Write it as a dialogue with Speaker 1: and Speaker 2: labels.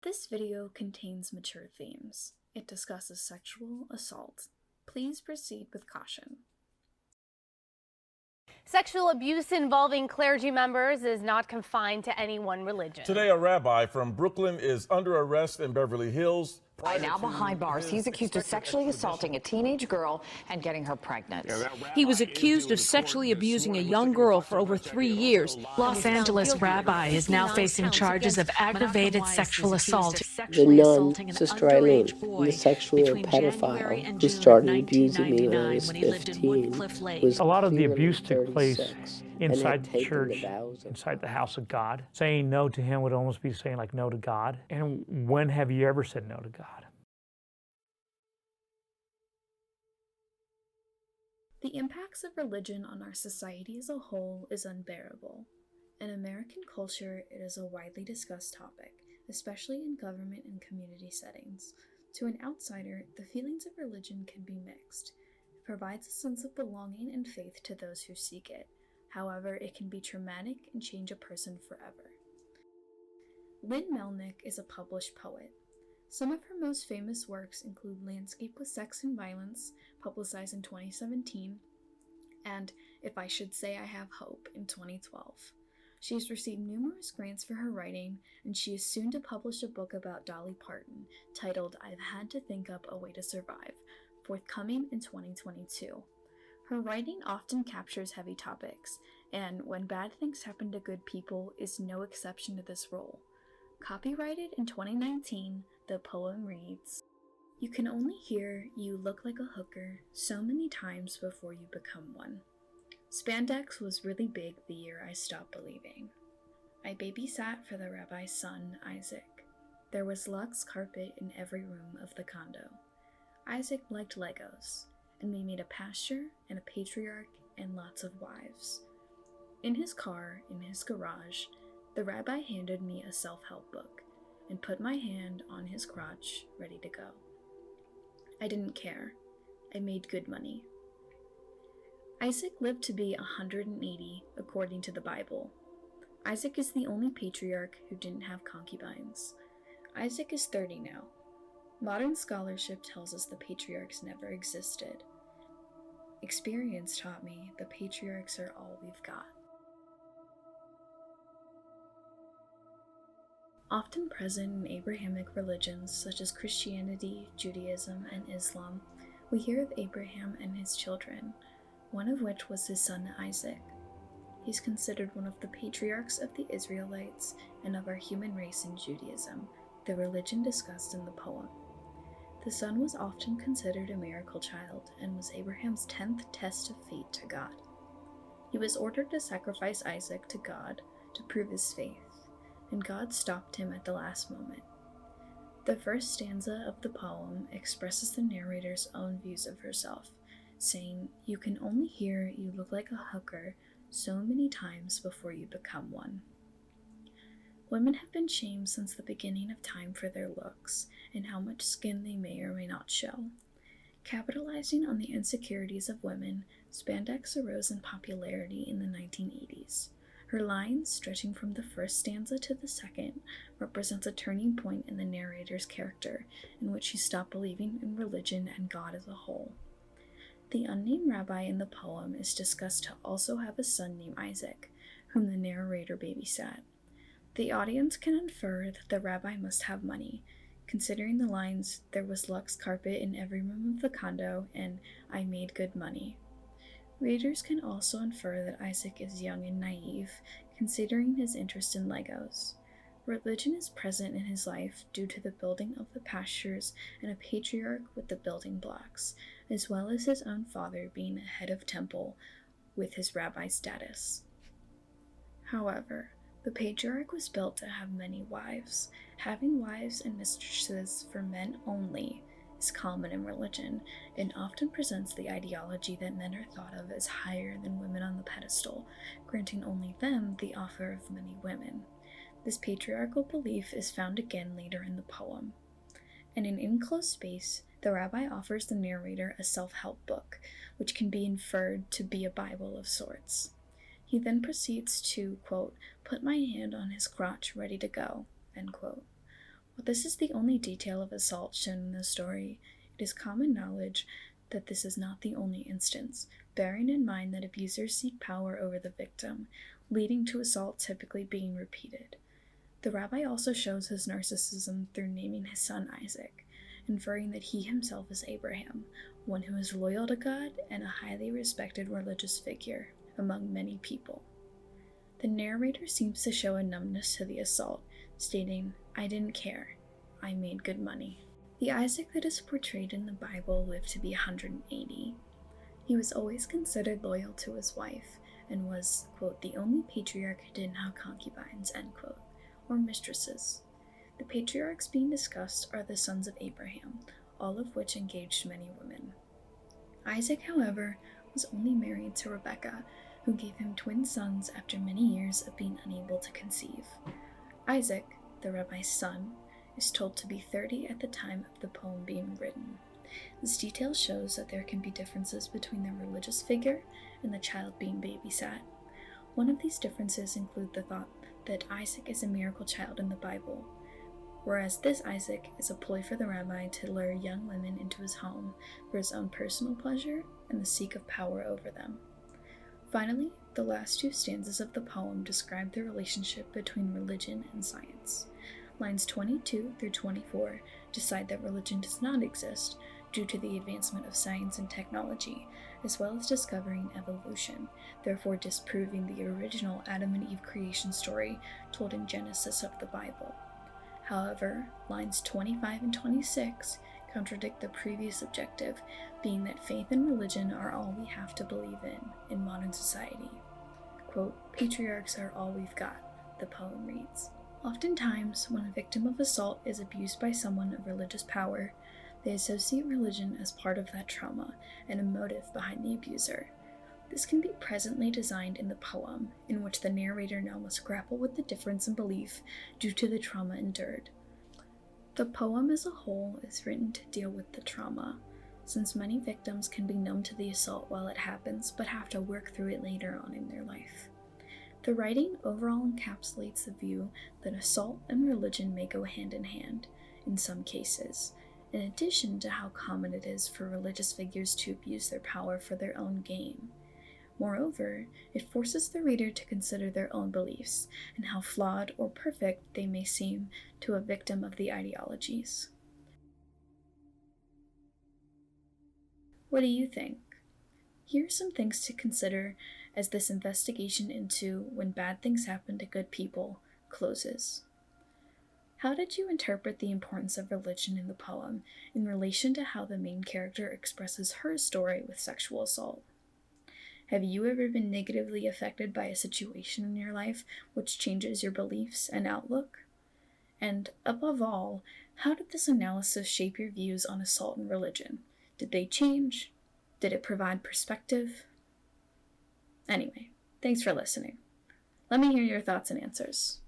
Speaker 1: This video contains mature themes. It discusses sexual assault. Please proceed with caution.
Speaker 2: Sexual abuse involving clergy members is not confined to any one religion.
Speaker 3: Today, a rabbi from Brooklyn is under arrest in Beverly Hills.
Speaker 4: Right now behind bars, he's accused of sexually assaulting a teenage girl and getting her pregnant.
Speaker 5: He was accused of sexually abusing a young girl for over 3 years.
Speaker 6: Los Angeles rabbi is now facing charges of aggravated sexual assault.
Speaker 7: The nun, Sister Eileen, the sexual pedophile who started abusing me when I was 15, was
Speaker 8: a lot of the
Speaker 7: clearly
Speaker 8: abuse took place
Speaker 7: 36,
Speaker 8: inside the church, inside the house of God. Saying no to him would almost be saying like no to God. And when have you ever said no to God?
Speaker 1: The impacts of religion on our society as a whole is unbearable. In American culture, it is a widely discussed topic, especially in government and community settings. To an outsider, the feelings of religion can be mixed. It provides a sense of belonging and faith to those who seek it. However, it can be traumatic and change a person forever. Lynn Melnick is a published poet. Some of her most famous works include Landscape with Sex and Violence, publicized in 2017, and If I Should Say I Have Hope in 2012. She has received numerous grants for her writing, and she is soon to publish a book about Dolly Parton, titled I've Had to Think Up a Way to Survive, forthcoming in 2022. Her writing often captures heavy topics, and When Bad Things Happen to Good People is no exception to this rule. Copyrighted in 2019, the poem reads, "You can only hear you look like a hooker so many times before you become one. Spandex was really big the year I stopped believing. I babysat for the rabbi's son, Isaac. There was Lux carpet in every room of the condo. Isaac liked Legos, and we made a pasture and a patriarch and lots of wives. In his car, in his garage, the rabbi handed me a self-help book and put my hand on his crotch, ready to go. I didn't care. I made good money." Isaac lived to be 180, according to the Bible. Isaac is the only patriarch who didn't have concubines. Isaac is 30 now. Modern scholarship tells us the patriarchs never existed. Experience taught me the patriarchs are all we've got. Often present in Abrahamic religions such as Christianity, Judaism, and Islam, we hear of Abraham and his children, one of which was his son Isaac. He's considered one of the patriarchs of the Israelites and of our human race in Judaism, the religion discussed in the poem. The son was often considered a miracle child and was Abraham's 10th test of faith to God. He was ordered to sacrifice Isaac to God to prove his faith, and God stopped him at the last moment. The first stanza of the poem expresses the narrator's own views of herself, saying, "You can only hear you look like a hooker so many times before you become one." Women have been shamed since the beginning of time for their looks and how much skin they may or may not show. Capitalizing on the insecurities of women, spandex arose in popularity in the 1980s. Her line, stretching from the first stanza to the second, represents a turning point in the narrator's character, in which she stopped believing in religion and God as a whole. The unnamed rabbi in the poem is discussed to also have a son named Isaac, whom the narrator babysat. The audience can infer that the rabbi must have money, considering the lines, "There was Lux carpet in every room of the condo," and "I made good money." Readers can also infer that Isaac is young and naive, considering his interest in Legos. Religion is present in his life due to the building of the pastures and a patriarch with the building blocks, as well as his own father being a head of temple with his rabbi status. However, the patriarch was built to have many wives. Having wives and mistresses for men only is common in religion and often presents the ideology that men are thought of as higher than women on the pedestal, granting only them the offer of many women. This patriarchal belief is found again later in the poem. In an enclosed space, the rabbi offers the narrator a self-help book, which can be inferred to be a Bible of sorts. He then proceeds to, quote, "put my hand on his crotch ready to go," end quote. While this is the only detail of assault shown in the story, it is common knowledge that this is not the only instance, bearing in mind that abusers seek power over the victim, leading to assault typically being repeated. The rabbi also shows his narcissism through naming his son Isaac, inferring that he himself is Abraham, one who is loyal to God and a highly respected religious figure among many people. The narrator seems to show a numbness to the assault, stating, "I didn't care. I made good money." The Isaac that is portrayed in the Bible lived to be 180. He was always considered loyal to his wife and was, quote, "the only patriarch who didn't have concubines," end quote, or mistresses. The patriarchs being discussed are the sons of Abraham, all of which engaged many women. Isaac, however, was only married to Rebekah, who gave him twin sons after many years of being unable to conceive. Isaac, the rabbi's son, is told to be 30 at the time of the poem being written. This detail shows that there can be differences between the religious figure and the child being babysat. One of these differences include the thought that Isaac is a miracle child in the Bible, whereas this Isaac is a ploy for the rabbi to lure young women into his home for his own personal pleasure and the seek of power over them. Finally, the last two stanzas of the poem describe the relationship between religion and science. Lines 22 through 24 decide that religion does not exist due to the advancement of science and technology, as well as discovering evolution, therefore disproving the original Adam and Eve creation story told in Genesis of the Bible. However, lines 25 and 26 contradict the previous objective, being that faith and religion are all we have to believe in modern society. Quote, "Patriarchs are all we've got," the poem reads. Oftentimes, when a victim of assault is abused by someone of religious power, they associate religion as part of that trauma and a motive behind the abuser. This can be presently designed in the poem, in which the narrator now must grapple with the difference in belief due to the trauma endured. The poem as a whole is written to deal with the trauma, since many victims can be numb to the assault while it happens, but have to work through it later on in their life. The writing overall encapsulates the view that assault and religion may go hand in hand, in some cases, in addition to how common it is for religious figures to abuse their power for their own gain. Moreover, it forces the reader to consider their own beliefs and how flawed or perfect they may seem to a victim of the ideologies. What do you think? Here are some things to consider as this investigation into when bad things happen to good people closes. How did you interpret the importance of religion in the poem in relation to how the main character expresses her story with sexual assault? Have you ever been negatively affected by a situation in your life which changes your beliefs and outlook? And above all, how did this analysis shape your views on assault and religion? Did they change? Did it provide perspective? Anyway, thanks for listening. Let me hear your thoughts and answers.